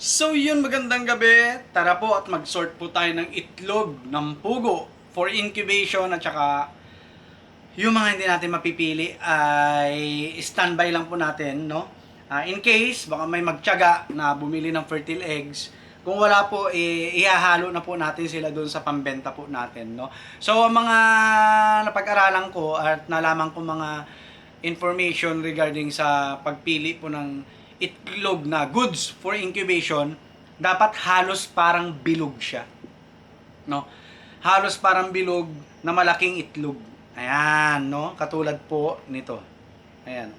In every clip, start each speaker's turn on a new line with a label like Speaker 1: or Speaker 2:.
Speaker 1: So yun, magandang gabi. Tara po at mag-sort po tayo ng itlog ng pugo for incubation at saka yung mga hindi natin mapipili ay standby lang po natin, no? In case, baka may magtiyaga na bumili ng fertile eggs. Kung wala po, ihahalo na po natin sila doon sa pambenta po natin, no? So, ang mga napag-aralan ko at nalaman ko mga information regarding sa pagpili po ng itlog na goods for incubation, dapat halos parang bilog siya, no? Halos parang bilog na malaking itlog. Ayan, no? Katulad po nito. Ayan.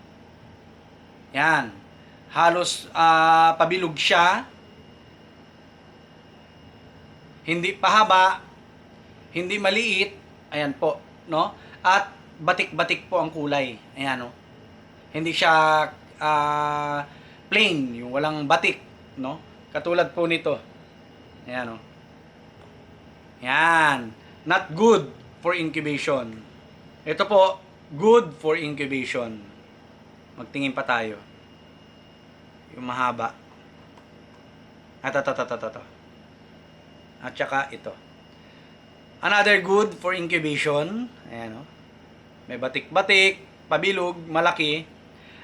Speaker 1: Ayan. Halos pabilog siya. Hindi pahaba, hindi maliit. Ayan po, no? At batik-batik po ang kulay. Ayan, no? Hindi siya plain, yung walang batik, no? Katulad po nito. Ayan, no? Yan. Not good for incubation. Ito po, good for incubation. Magtingin pa tayo. Yung mahaba. Ito. At saka ito. Another good for incubation. Ayan, no? May batik-batik, pabilog, malaki.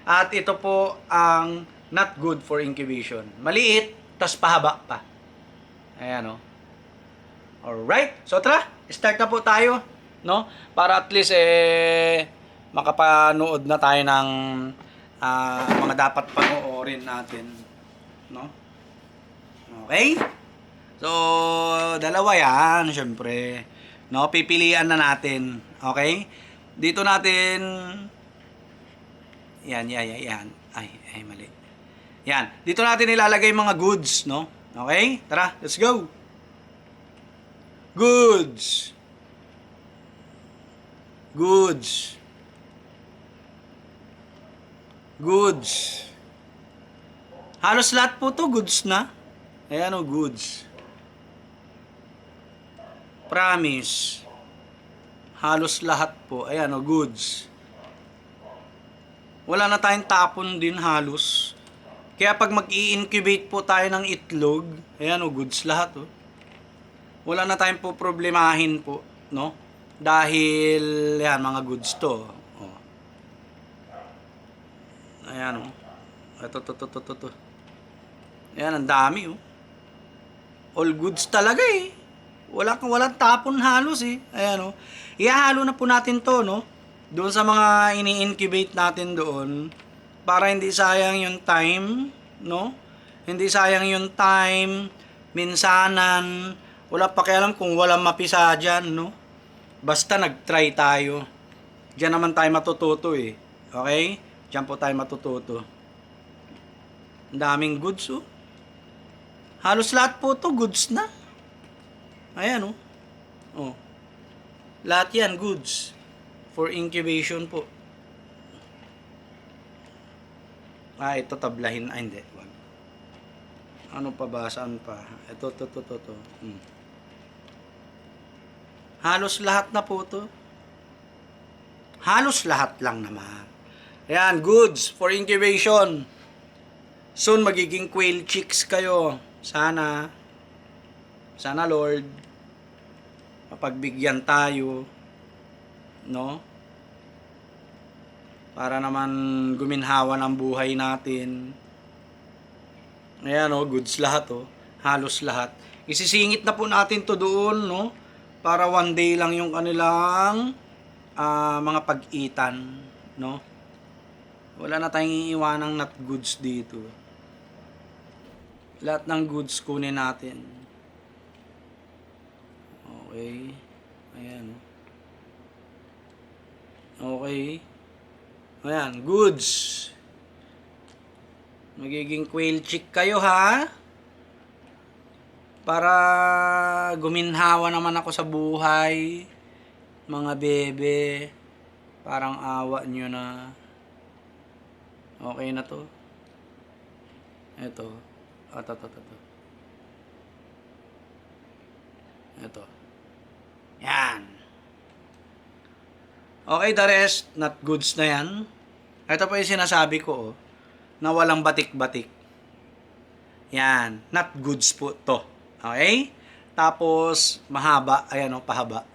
Speaker 1: At ito po ang not good for incubation. Maliit, tas pahaba pa. Ayan, no? Alright, so tara, start na po tayo, no? Para at least makapanood na tayo ng mga dapat panoorin natin, no? Okay? So, dalawa yan, syempre. No, pipilian na natin, okay? Dito natin yan. Ay, mali. Yan, dito natin ilalagay mga goods, no? Okay? Tara, let's go. Goods. Halos lahat po to goods na. Ayan o, goods. Promise. Halos lahat po. Ayan o, goods. Wala na tayong tapon din halos. Kaya pag mag-i-incubate po tayo ng itlog, ayan o, goods lahat o. Wala na tayong po problemahin po, no? Dahil, yan, mga goods to. Oh. Ayan, oh. Ito. Ayan, ang dami, oh. All goods talaga, eh. Walang tapon halos, eh. Ayan, oh. Ihahalo na po natin to, no? Doon sa mga ini-incubate natin doon. Para hindi sayang yung time, no? Hindi sayang yung time, minsanan. Wala pakialam kung walang mapisa dyan, no? Basta nag-try tayo. Diyan naman tayo matututo, eh. Okay? Diyan po tayo matututo. Ang daming goods, oh. Halos lahat po to goods na. Ayan, oh. Oh. Lahat yan, goods. For incubation po. Ito tablahin. Hindi. Wag. Ano pa ba? Saan pa? Ito. Halos lahat na po to. Halos lahat lang naman. Ayan, goods for incubation. Soon magiging quail chicks kayo. Sana Lord, mapagbigyan tayo, no? Para naman guminhawa ng buhay natin. Ayan, oh, goods lahat, oh. Halos lahat. Isisingit na po natin to doon, no? Para one day lang yung kanilang mga pag-itan, no? Wala na tayong iiwanang not goods dito. Lahat ng goods kunin natin. Okay. Ayan. Okay. Ayan, goods. Magiging quail chick kayo, ha? Para guminhawa naman ako sa buhay, mga bebe. Parang awa nyo na. Okay na to. Ito. Ito. Yan. Okay, the rest, not goods na yan. Ito pa yung sinasabi ko, oh, na walang batik-batik. Yan, not goods po to. Okay? Tapos, mahaba. Ayan o, pahaba.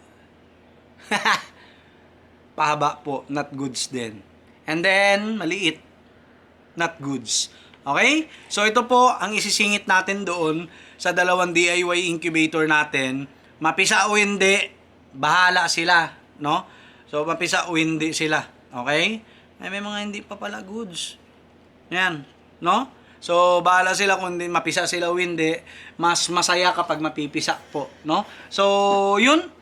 Speaker 1: Pahaba po, not goods din. And then, maliit, not goods. Okay? So, ito po ang isisingit natin doon sa dalawang DIY incubator natin. Mapisa o hindi, bahala sila. No? So, mapisa o hindi sila. Okay? May mga hindi pa pala goods. Yan. No? So, bahala sila kung hindi mapisa sila o hindi. Mas masaya kapag mapipisa po. No? So, yun.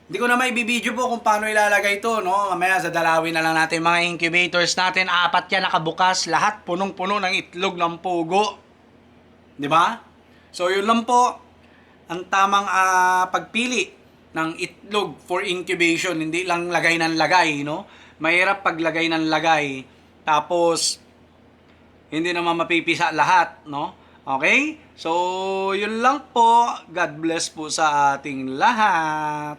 Speaker 1: Hindi ko na may bibideo po kung paano ilalagay ito, no? Mamaya dadalawin na lang natin mga incubators natin. 4 yan nakabukas, lahat punong-puno ng itlog ng pugo. 'Di ba? So, yun lang po ang tamang pagpili ng itlog for incubation. Hindi lang lagay ng lagay, no? Mahirap paglagay ng lagay. Tapos, hindi naman mapipisa lahat, no? Okay? So, yun lang po. God bless po sa ating lahat.